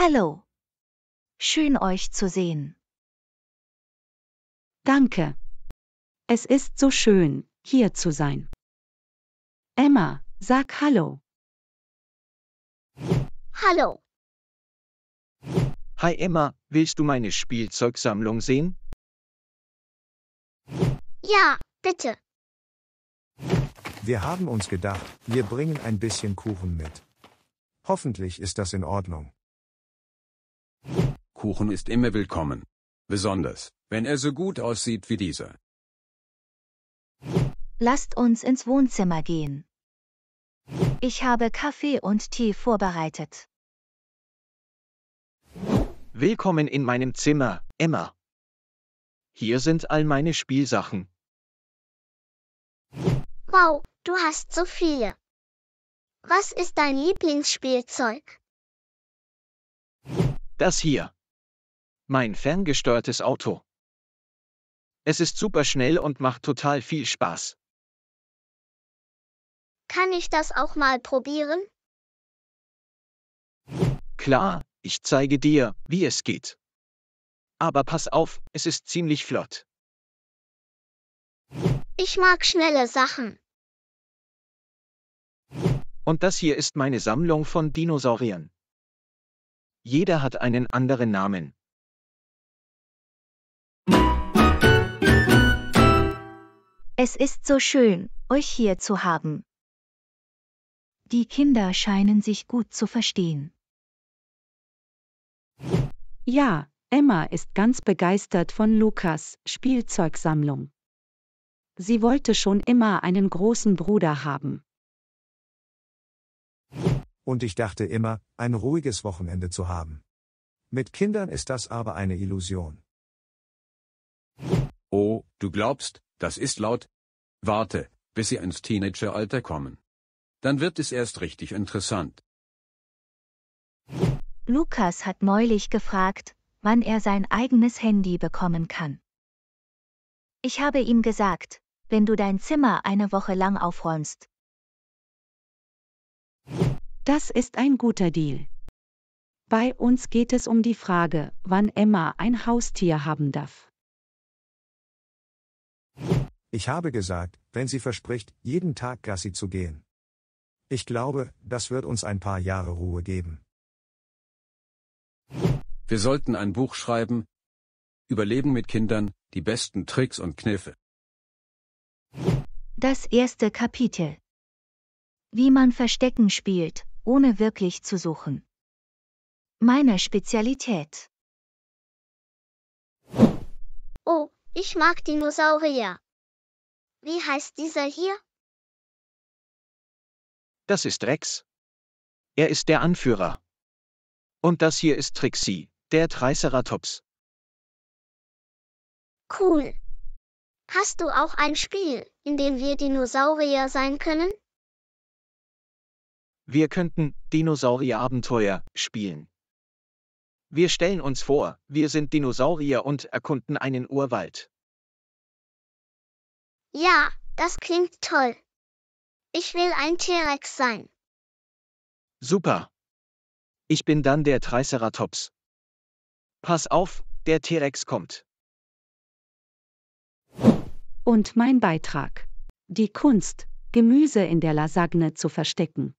Hallo. Schön euch zu sehen. Danke. Es ist so schön, hier zu sein. Emma, sag Hallo. Hallo. Hi Emma, willst du meine Spielzeugsammlung sehen? Ja, bitte. Wir haben uns gedacht, wir bringen ein bisschen Kuchen mit. Hoffentlich ist das in Ordnung. Kuchen ist immer willkommen. Besonders, wenn er so gut aussieht wie dieser. Lasst uns ins Wohnzimmer gehen. Ich habe Kaffee und Tee vorbereitet. Willkommen in meinem Zimmer, Emma. Hier sind all meine Spielsachen. Wow, du hast so viele. Was ist dein Lieblingsspielzeug? Das hier. Mein ferngesteuertes Auto. Es ist super schnell und macht total viel Spaß. Kann ich das auch mal probieren? Klar, ich zeige dir, wie es geht. Aber pass auf, es ist ziemlich flott. Ich mag schnelle Sachen. Und das hier ist meine Sammlung von Dinosauriern. Jeder hat einen anderen Namen. Es ist so schön, euch hier zu haben. Die Kinder scheinen sich gut zu verstehen. Ja, Emma ist ganz begeistert von Lukas' Spielzeugsammlung. Sie wollte schon immer einen großen Bruder haben. Und ich dachte immer, ein ruhiges Wochenende zu haben. Mit Kindern ist das aber eine Illusion. Oh, du glaubst, das ist laut? Warte, bis sie ins Teenageralter kommen. Dann wird es erst richtig interessant. Lukas hat neulich gefragt, wann er sein eigenes Handy bekommen kann. Ich habe ihm gesagt, wenn du dein Zimmer eine Woche lang aufräumst. Das ist ein guter Deal. Bei uns geht es um die Frage, wann Emma ein Haustier haben darf. Ich habe gesagt, wenn sie verspricht, jeden Tag Gassi zu gehen. Ich glaube, das wird uns ein paar Jahre Ruhe geben. Wir sollten ein Buch schreiben. Überleben mit Kindern, die besten Tricks und Kniffe. Das erste Kapitel. Wie man Verstecken spielt, ohne wirklich zu suchen. Meine Spezialität. Oh, ich mag Dinosaurier. Wie heißt dieser hier? Das ist Rex. Er ist der Anführer. Und das hier ist Trixie, der Triceratops. Cool. Hast du auch ein Spiel, in dem wir Dinosaurier sein können? Wir könnten Dinosaurier-Abenteuer spielen. Wir stellen uns vor, wir sind Dinosaurier und erkunden einen Urwald. Ja, das klingt toll. Ich will ein T-Rex sein. Super. Ich bin dann der Triceratops. Pass auf, der T-Rex kommt. Und mein Beitrag. Die Kunst, Gemüse in der Lasagne zu verstecken.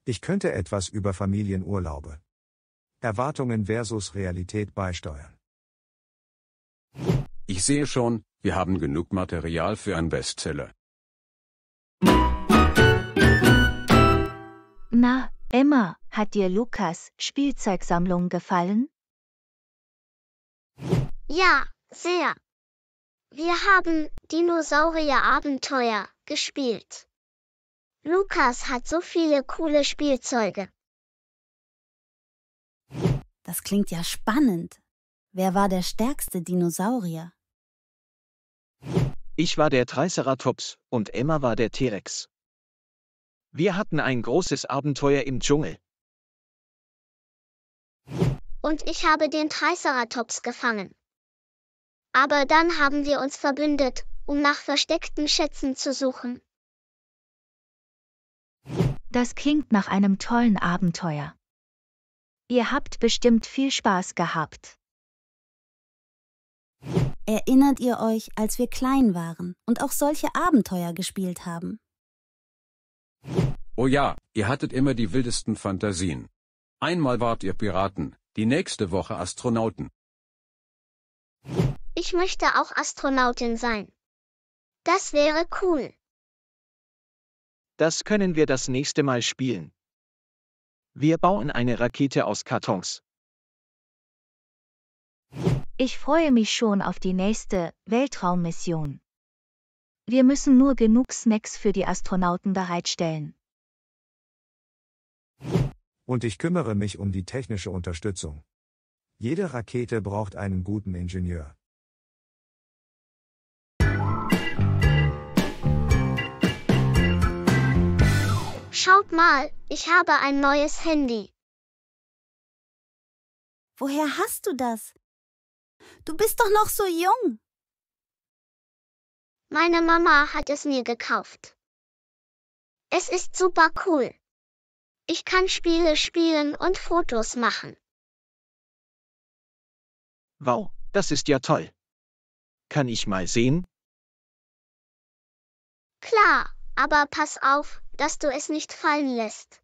Ich könnte etwas über Familienurlaube. Erwartungen versus Realität beisteuern. Ich sehe schon, wir haben genug Material für einen Bestseller. Na, Emma, hat dir Lukas' Spielzeugsammlung gefallen? Ja, sehr. Wir haben Dinosaurier-Abenteuer gespielt. Lukas hat so viele coole Spielzeuge. Das klingt ja spannend. Wer war der stärkste Dinosaurier? Ich war der Triceratops und Emma war der T-Rex. Wir hatten ein großes Abenteuer im Dschungel. Und ich habe den Triceratops gefangen. Aber dann haben wir uns verbündet, um nach versteckten Schätzen zu suchen. Das klingt nach einem tollen Abenteuer. Ihr habt bestimmt viel Spaß gehabt. Erinnert ihr euch, als wir klein waren und auch solche Abenteuer gespielt haben? Oh ja, ihr hattet immer die wildesten Fantasien. Einmal wart ihr Piraten, die nächste Woche Astronauten. Ich möchte auch Astronautin sein. Das wäre cool. Das können wir das nächste Mal spielen. Wir bauen eine Rakete aus Kartons. Ich freue mich schon auf die nächste Weltraummission. Wir müssen nur genug Snacks für die Astronauten bereitstellen. Und ich kümmere mich um die technische Unterstützung. Jede Rakete braucht einen guten Ingenieur. Schaut mal, ich habe ein neues Handy. Woher hast du das? Du bist doch noch so jung. Meine Mama hat es mir gekauft. Es ist super cool. Ich kann Spiele spielen und Fotos machen. Wow, das ist ja toll. Kann ich mal sehen? Klar, aber pass auf, dass du es nicht fallen lässt.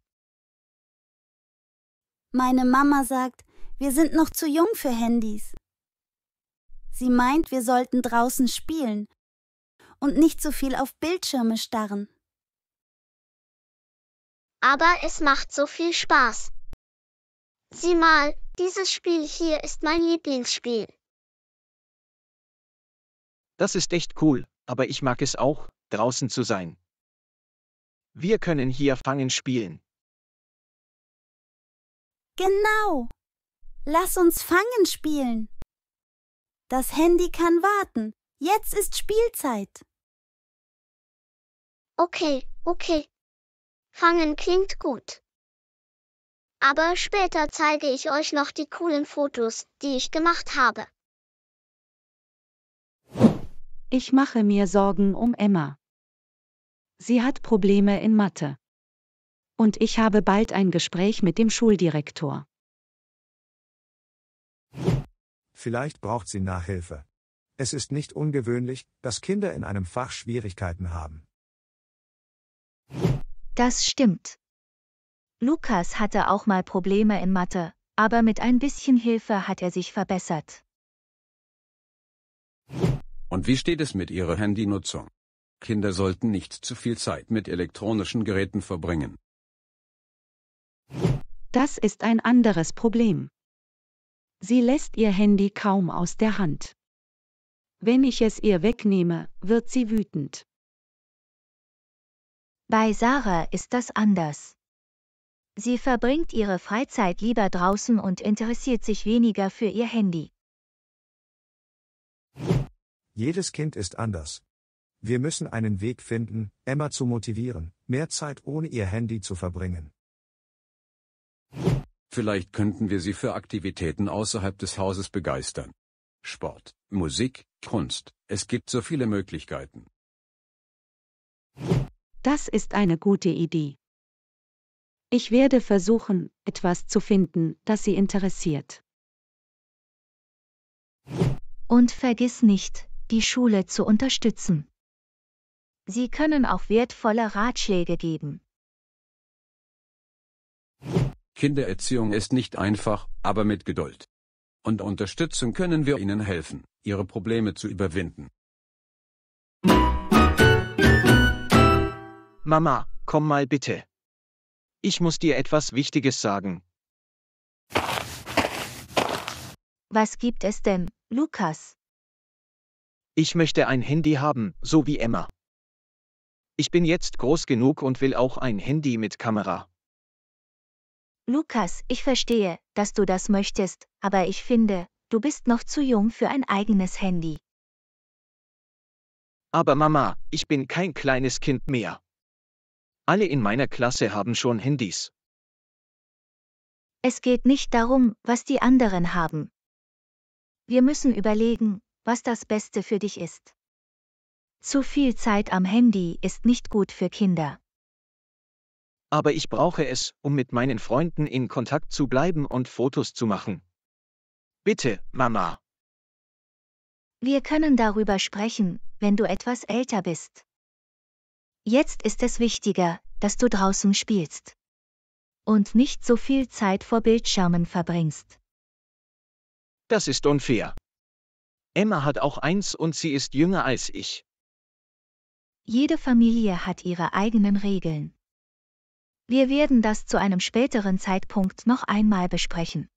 Meine Mama sagt, wir sind noch zu jung für Handys. Sie meint, wir sollten draußen spielen und nicht so viel auf Bildschirme starren. Aber es macht so viel Spaß. Sieh mal, dieses Spiel hier ist mein Lieblingsspiel. Das ist echt cool, aber ich mag es auch, draußen zu sein. Wir können hier Fangen spielen. Genau. Lass uns Fangen spielen. Das Handy kann warten. Jetzt ist Spielzeit. Okay. Fangen klingt gut. Aber später zeige ich euch noch die coolen Fotos, die ich gemacht habe. Ich mache mir Sorgen um Emma. Sie hat Probleme in Mathe. Und ich habe bald ein Gespräch mit dem Schuldirektor. Vielleicht braucht sie Nachhilfe. Es ist nicht ungewöhnlich, dass Kinder in einem Fach Schwierigkeiten haben. Das stimmt. Lukas hatte auch mal Probleme in Mathe, aber mit ein bisschen Hilfe hat er sich verbessert. Und wie steht es mit Ihrer Handynutzung? Kinder sollten nicht zu viel Zeit mit elektronischen Geräten verbringen. Das ist ein anderes Problem. Sie lässt ihr Handy kaum aus der Hand. Wenn ich es ihr wegnehme, wird sie wütend. Bei Sarah ist das anders. Sie verbringt ihre Freizeit lieber draußen und interessiert sich weniger für ihr Handy. Jedes Kind ist anders. Wir müssen einen Weg finden, Emma zu motivieren, mehr Zeit ohne ihr Handy zu verbringen. Vielleicht könnten wir sie für Aktivitäten außerhalb des Hauses begeistern. Sport, Musik, Kunst, es gibt so viele Möglichkeiten. Das ist eine gute Idee. Ich werde versuchen, etwas zu finden, das sie interessiert. Und vergiss nicht, die Schule zu unterstützen. Sie können auch wertvolle Ratschläge geben. Kindererziehung ist nicht einfach, aber mit Geduld und Unterstützung können wir ihnen helfen, ihre Probleme zu überwinden. Mama, komm mal bitte. Ich muss dir etwas Wichtiges sagen. Was gibt es denn, Lukas? Ich möchte ein Handy haben, so wie Emma. Ich bin jetzt groß genug und will auch ein Handy mit Kamera. Lukas, ich verstehe, dass du das möchtest, aber ich finde, du bist noch zu jung für ein eigenes Handy. Aber Mama, ich bin kein kleines Kind mehr. Alle in meiner Klasse haben schon Handys. Es geht nicht darum, was die anderen haben. Wir müssen überlegen, was das Beste für dich ist. Zu viel Zeit am Handy ist nicht gut für Kinder. Aber ich brauche es, um mit meinen Freunden in Kontakt zu bleiben und Fotos zu machen. Bitte, Mama. Wir können darüber sprechen, wenn du etwas älter bist. Jetzt ist es wichtiger, dass du draußen spielst. Und nicht so viel Zeit vor Bildschirmen verbringst. Das ist unfair. Emma hat auch eins und sie ist jünger als ich. Jede Familie hat ihre eigenen Regeln. Wir werden das zu einem späteren Zeitpunkt noch einmal besprechen.